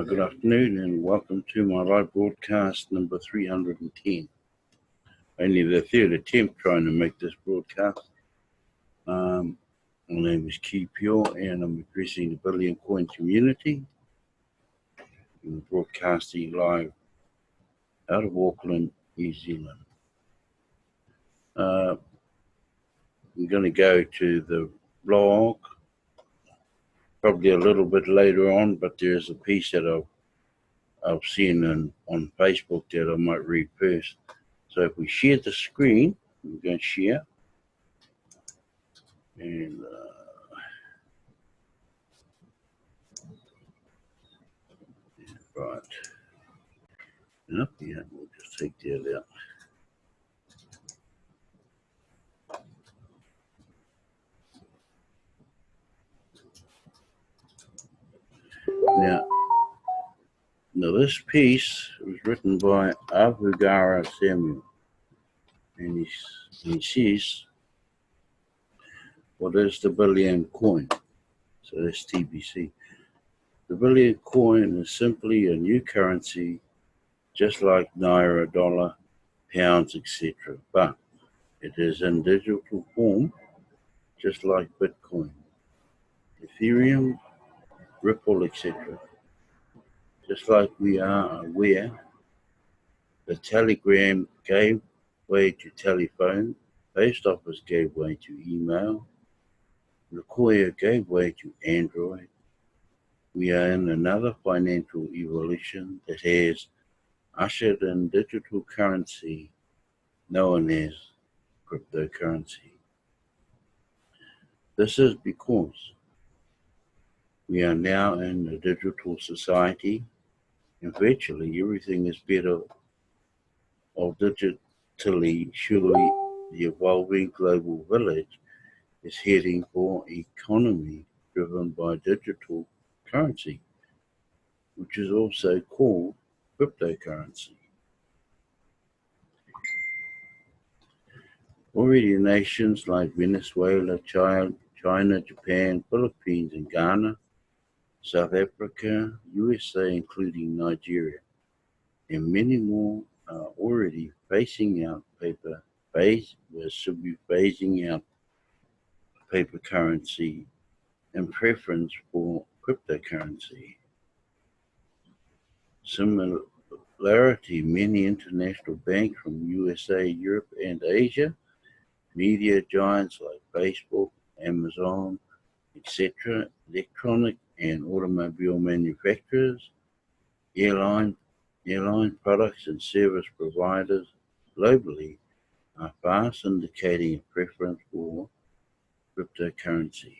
Good afternoon and welcome to my live broadcast number 310. Only the third attempt trying to make this broadcast. My name is Ki Pure and I'm addressing the Billion Coin community. I'm broadcasting live out of Auckland, New Zealand. I'm going to go to the blog probably a little bit later on, but there's a piece that I've seen on Facebook that I might read first. So if we share the screen, we're going to share. And right. Yep, yeah, we'll just take that out. Now this piece was written by Avugara Samuel, and he says, what is the Billion Coin? So that's TBC. The Billion Coin is simply a new currency, just like Naira, dollar, pounds, etc. But it is in digital form, just like Bitcoin, Ethereum, Ripple, etc. Just like we are aware, the telegram gave way to telephone, post office gave way to email, Lukoya gave way to Android. We are in another financial evolution that has ushered in digital currency known as cryptocurrency. This is because we are now in a digital society and virtually everything is better or digitally. Surely the evolving global village is heading for economy driven by digital currency, which is also called cryptocurrency. Already nations like Venezuela, China, Japan, Philippines, and Ghana, South Africa, USA, including Nigeria, and many more are already phasing out paper. Should be phasing out paper currency in preference for cryptocurrency. Similarity, many international banks from USA, Europe, and Asia, media giants like Facebook, Amazon, etc., electronic and automobile manufacturers, airline products and service providers globally are fast indicating a preference for cryptocurrency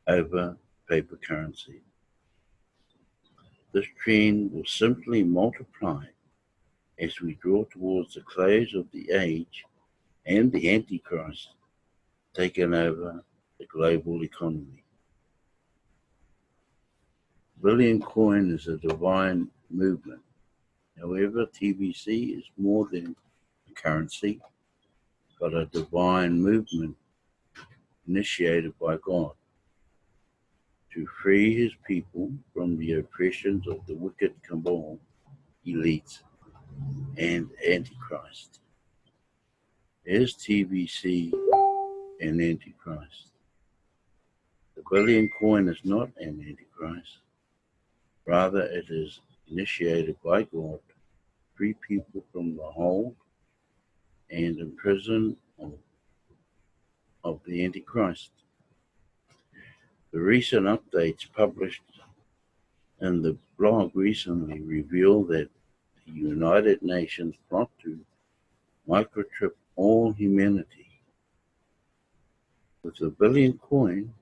over paper currency. This trend will simply multiply as we draw towards the close of the age and the Antichrist taking over the global economy. Billion Coin is a divine movement. However, TBC is more than a currency, but a divine movement initiated by God to free his people from the oppressions of the wicked cabal, elites, and Antichrist. Is TBC an Antichrist? The Billion Coin is not an Antichrist. Rather, it is initiated by God to free people from the hold and imprison of the Antichrist. The recent updates published in the blog recently reveal that the United Nations plot to microchip all humanity. With the Billion Coin,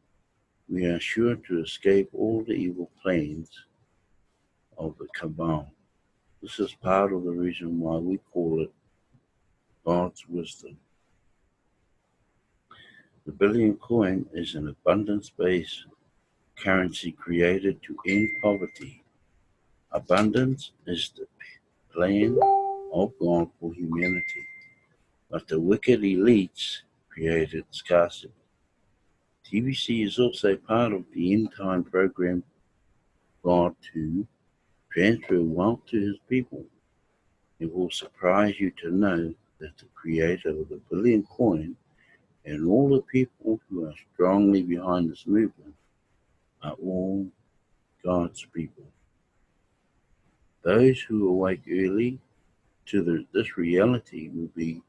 we are sure to escape all the evil plans of the cabal. This is part of the reason why we call it God's wisdom. The Billion Coin is an abundance-based currency created to end poverty. Abundance is the plan of God for humanity, but the wicked elites created scarcity. TBC is also part of the end time program God to transfer wealth to his people. It will surprise you to know that the creator of the Billion Coin and all the people who are strongly behind this movement are all God's people. Those who awake early to this reality will be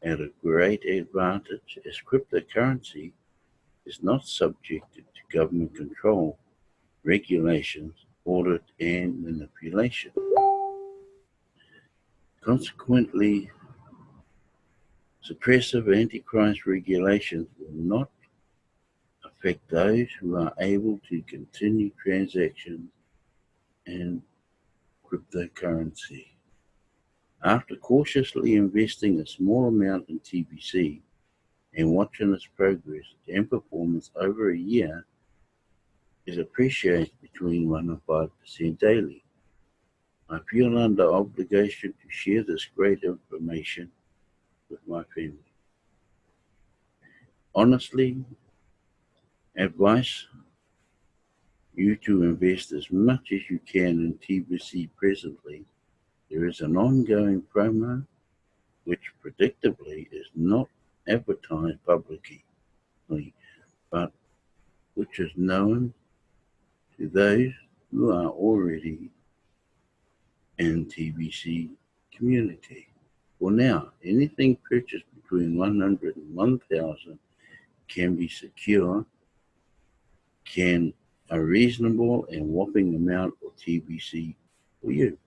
at a great advantage, as cryptocurrency is not subjected to government control, regulations, audit, and manipulation. Consequently, suppressive antichrist regulations will not affect those who are able to continue transactions in cryptocurrency. After cautiously investing a small amount in TBC and watching its progress and performance over a year, it appreciates between 1% and 5% daily. I feel under obligation to share this great information with my family. Honestly, advise you to invest as much as you can in TBC presently. There is an ongoing promo which predictably is not advertised publicly, but which is known to those who are already in TBC community. For now, anything purchased between 100 and 1,000 can be secure, can a reasonable and whopping amount of TBC for you.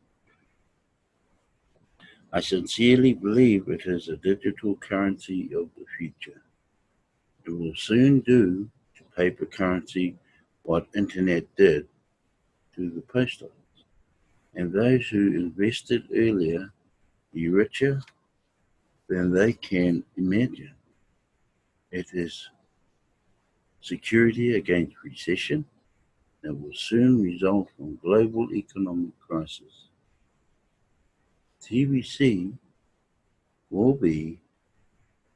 I sincerely believe it is a digital currency of the future. It will soon do to paper currency what internet did to the post office, and those who invested earlier be richer than they can imagine. It is security against recession that will soon result from global economic crisis. TBC will be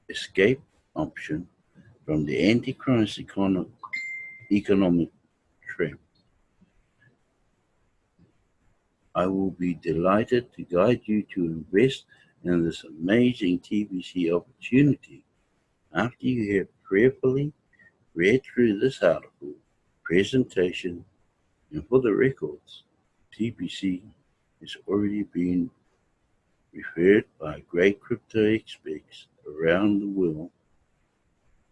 escape option from the antichrist economic trap. I will be delighted to guide you to invest in this amazing TBC opportunity after you have prayerfully read through this article, presentation, and for the records. TBC has already been referred by great crypto experts around the world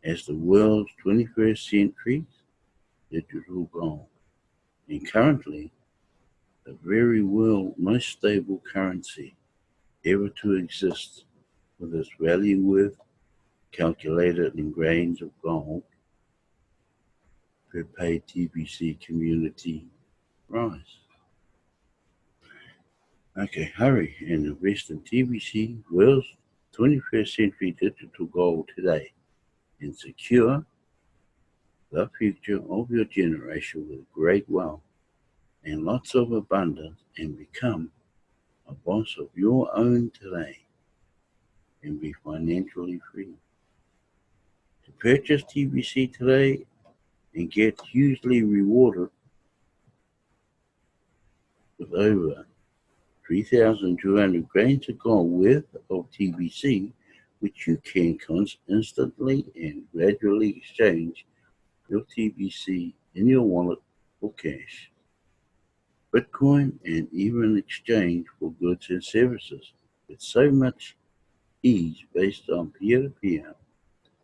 as the world's 21st century digital gold, and currently the very world's most stable currency ever to exist, with its value worth calculated in grains of gold per paid TBC community rise. Okay, hurry and invest in TBC World's 21st Century Digital Gold today and secure the future of your generation with great wealth and lots of abundance, and become a boss of your own today and be financially free. To purchase TBC today and get hugely rewarded with over 3,200 grains of gold worth of TBC, which you can instantly and gradually exchange your TBC in your wallet for cash, Bitcoin, and even exchange for goods and services with so much ease based on peer-to-peer.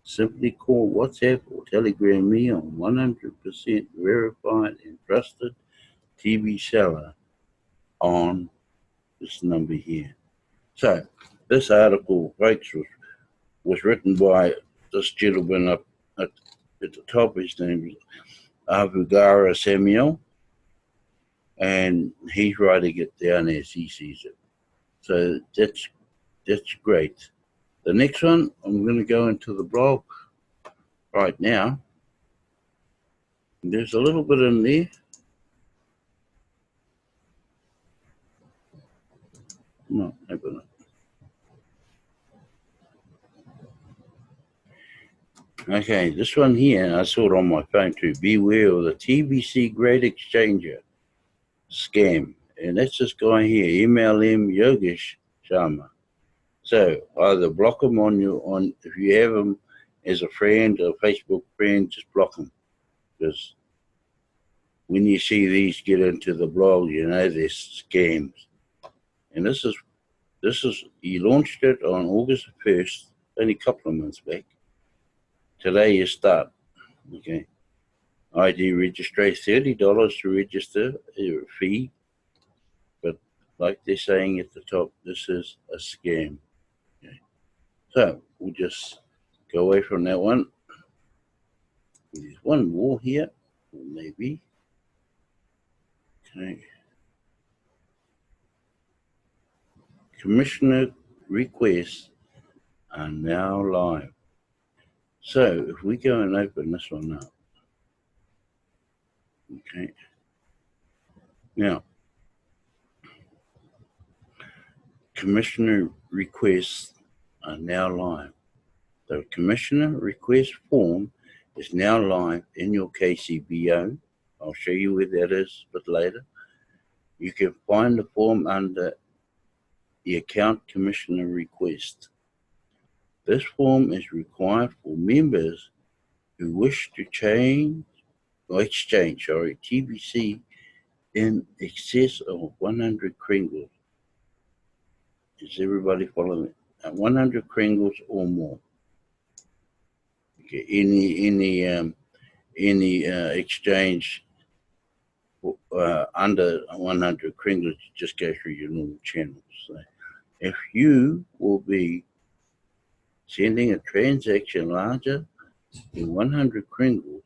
Simply call, WhatsApp, or Telegram me on 100% verified and trusted TV seller on this number here. So, this article, folks, was written by this gentleman up at the top. His name is Avugara Samuel, and he's writing it down as he sees it. So that's great. The next one, I'm going to go into the blog right now. There's a little bit in there. No, open it. Okay, this one here, I saw it on my phone too. Beware of the TBC Great Exchanger scam And that's this guy here, MLM Yogesh Sharma. So either block him if you have him as a friend or a Facebook friend, just block him. Because when you see these get into the blog, you know they're scams. And this is he launched it on August 1st, only a couple of months back. Today you start. Okay. ID registration, $30 to register, a fee. But like they're saying at the top, this is a scam. Okay. So we'll just go away from that one. There's one more here, maybe. Okay. Commissioner requests are now live. So if we go and open this one up, okay. Now, commissioner requests are now live. The commissioner request form is now live in your KCBO. I'll show you where that is a bit later. You can find the form under the account commissioner request. This form is required for members who wish to exchange TBC in excess of 100 Kringles. Is everybody following it? 100 Kringles or more. Okay, any exchange under 100 Kringles, just go through your normal channels. So if you will be sending a transaction larger than 100 Kringles,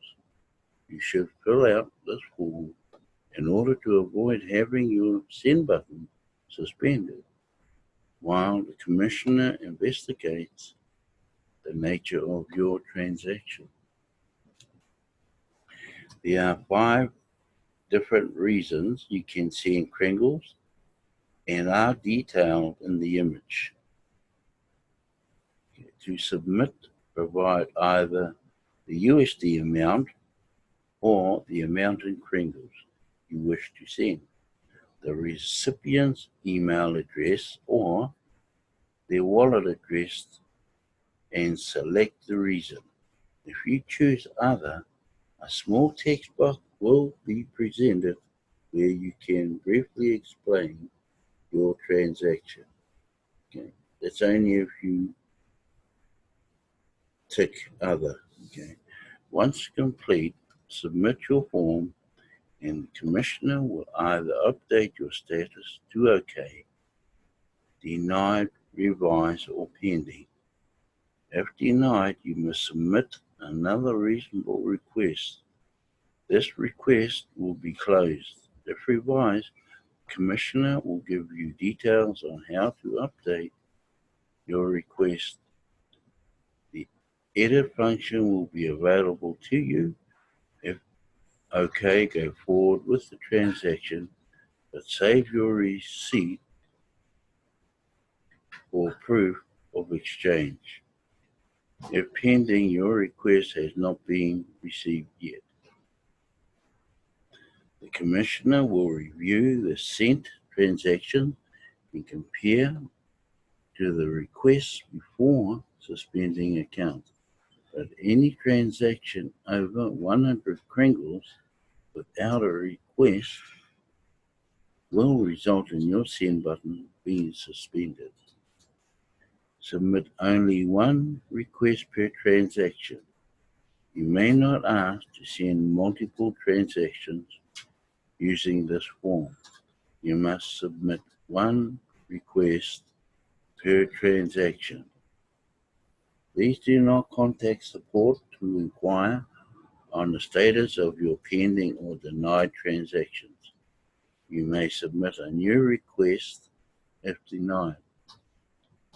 you should fill out this form in order to avoid having your send button suspended while the commissioner investigates the nature of your transaction. There are 5 different reasons you can send Kringles and are detailed in the image. To submit, provide either the USD amount or the amount in Kringles you wish to send, the recipient's email address or their wallet address, and select the reason. If you choose other, a small text box will be presented where you can briefly explain your transaction. Okay, that's only if you tick other. Okay, once complete, submit your form, and the commissioner will either update your status to OK, denied, revised, or pending. If denied, you must submit another reasonable request. This request will be closed. If revised, the commissioner will give you details on how to update your request. The edit function will be available to you. If OK, go forward with the transaction, but save your receipt or proof of exchange. If pending, your request has not been received yet. The commissioner will review the sent transaction and compare to the request before suspending account. But any transaction over 100 Kringles without a request will result in your send button being suspended. Submit only one request per transaction. You may not ask to send multiple transactions using this form. You must submit one request per transaction. Please do not contact support to inquire on the status of your pending or denied transactions. You may submit a new request if denied.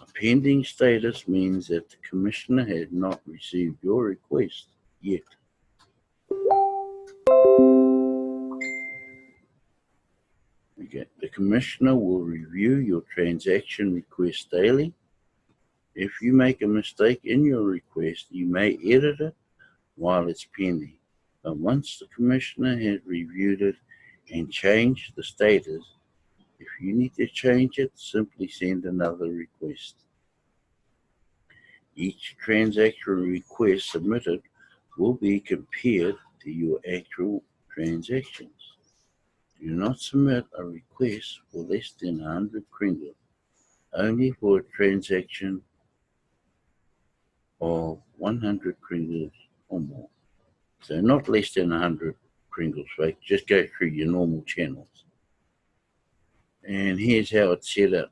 A pending status means that the commissioner has not received your request yet. Okay. The commissioner will review your transaction request daily. If you make a mistake in your request, you may edit it while it's pending. But once the commissioner has reviewed it and changed the status, If you need to change it, simply send another request. Each transaction request submitted will be compared to your actual transactions. Do not submit a request for less than 100 kringles, only for a transaction of 100 kringles or more. So not less than 100 kringles, folks. Just go through your normal channels. And here's how it's set up.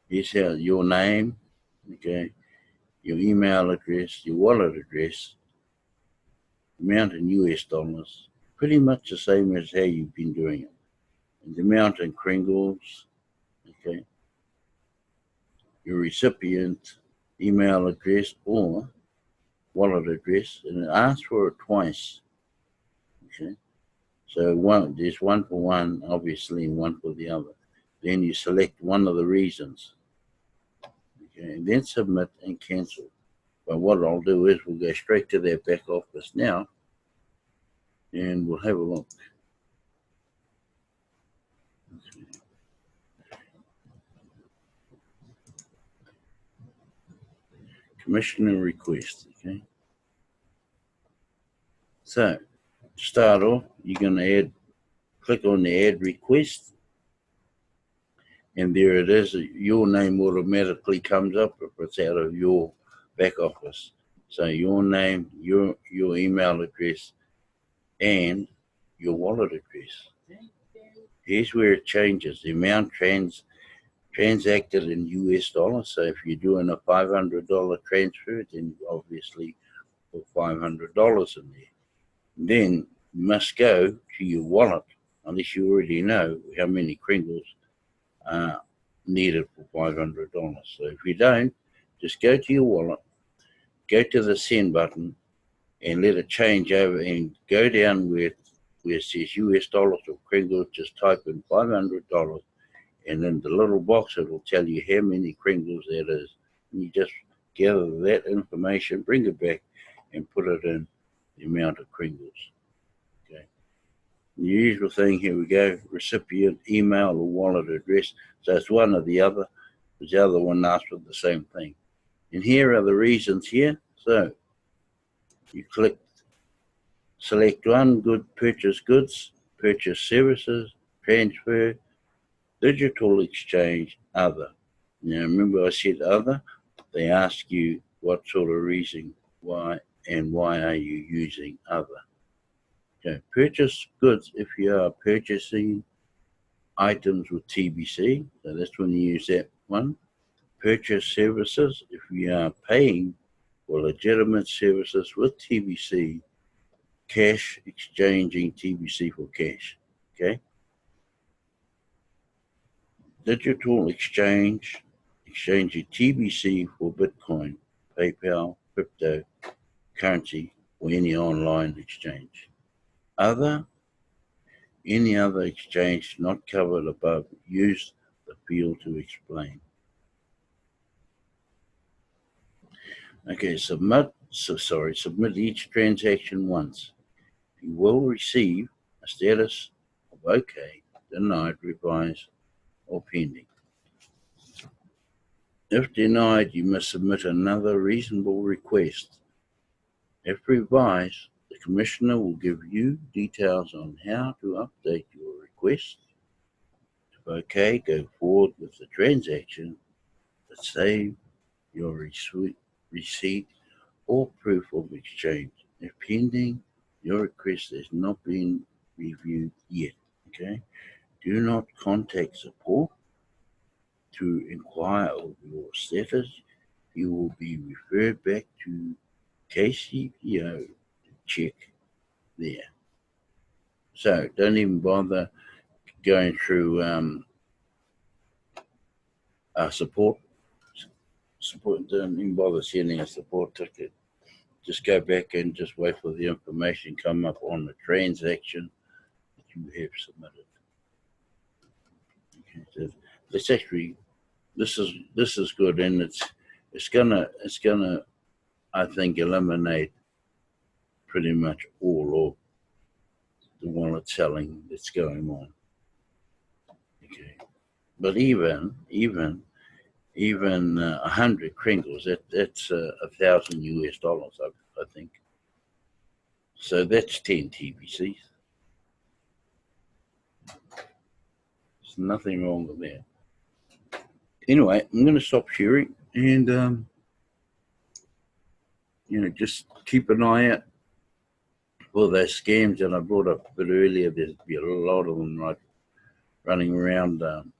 Here's how your name, okay, your email address, your wallet address, amount in US dollars, pretty much the same as how you've been doing it. And the amount in kringles, okay, your recipient email address or wallet address, and it asks for it twice, okay. So there's one for one, obviously, and one for the other. Then you select one of the reasons, okay, and then submit and cancel. But what I'll do is we'll go straight to their back office now, and we'll have a look. Okay. Commissioner request, okay. So to start off, you're going to click on the add request, and there it is. Your name automatically comes up if it's out of your back office. So your name, your email address, and your wallet address. Here's where it changes. The amount transacted in US dollars. So if you're doing a $500 transfer, then obviously put $500 in there. Then you must go to your wallet, unless you already know how many kringles are needed for $500. So if you don't, just go to your wallet, go to the send button, and let it change over, and go down where it says US dollars or kringles. Just type in $500, and in the little box it will tell you how many kringles that is. And you just gather that information, bring it back, and put it in the amount of kringles. Okay. The usual thing, here we go, recipient email or wallet address. So it's one or the other, because the other one asks for the same thing. And here are the reasons here. So you select one, purchase goods, purchase services, transfer, digital exchange, other. Now remember I said other, they ask you what sort of reason, why are you using other. Okay, purchase goods if you are purchasing items with TBC, so that's when you use that one. Purchase services if you are paying for legitimate services with TBC, cash, exchanging TBC for cash, okay? Digital exchange, exchanging TBC for Bitcoin, PayPal, crypto, currency, or any online exchange. Other, any other exchange not covered above, use the field to explain. Okay, submit each transaction once. You will receive a status of OK, denied, revised, or pending. If denied, you must submit another reasonable request. If revised, the Commissioner will give you details on how to update your request. If OK, go forward with the transaction, but save your receipt or proof of exchange. If pending, your request has not been reviewed yet, okay? Do not contact support to inquire of your status. You will be referred back to KCPO to check there. So don't even bother going through support. Don't even bother sending a support ticket. Just go back and just wait for the information come up on the transaction that you have submitted. Okay, so let's actually, this is good, and it's gonna I think eliminate pretty much all of the wallet selling that's going on. Okay, but even 100 Kringles, that's $1,000 US, I think. So that's 10 TVCs. There's nothing wrong with that. Anyway, I'm going to stop sharing and just keep an eye out for those scams that I brought up a bit earlier. There's be a lot of them running around on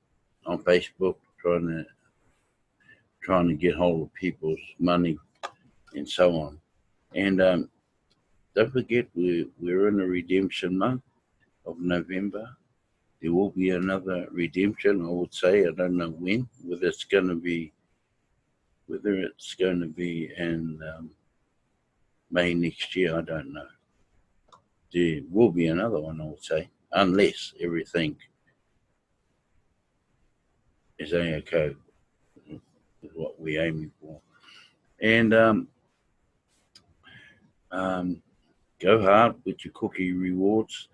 Facebook trying to get hold of people's money and so on. And don't forget, we're in a redemption month of November. There will be another redemption, I would say. I don't know when, whether it's going to be in May next year, I don't know. There will be another one, I would say, unless everything is okay with what we're aiming for. And go hard with your cookie rewards.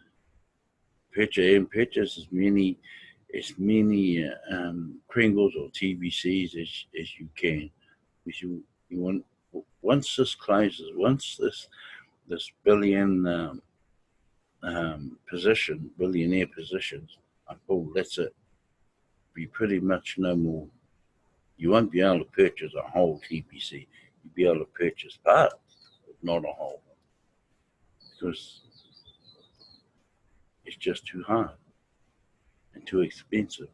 Purchase as many Pringles or TVCs as you can. Because you want, once this closes, once this billionaire positions are full, that's it. Be pretty much no more. You won't be able to purchase a whole TVC. You'll be able to purchase part, but not a whole, because it's just too hard and too expensive.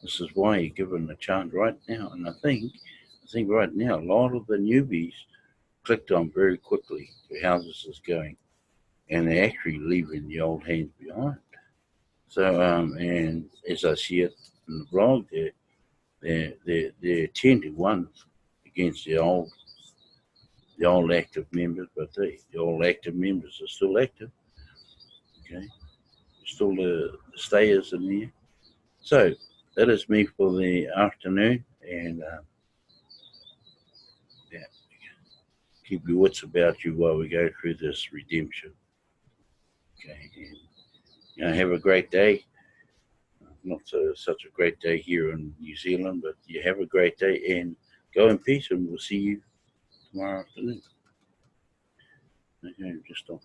This is why you're given a chance right now. And I think right now a lot of the newbies clicked on very quickly to how this is going, and they're actually leaving the old hands behind. So and as I see it in the blog, they're 10 to 1 against the old active members, but the old active members are still active. Okay, still the stayers in there. So that is me for the afternoon, and keep your wits about you while we go through this redemption. Okay, and have a great day. Not such a great day here in New Zealand, but you have a great day and go in peace, and we'll see you tomorrow afternoon. Okay, just stop.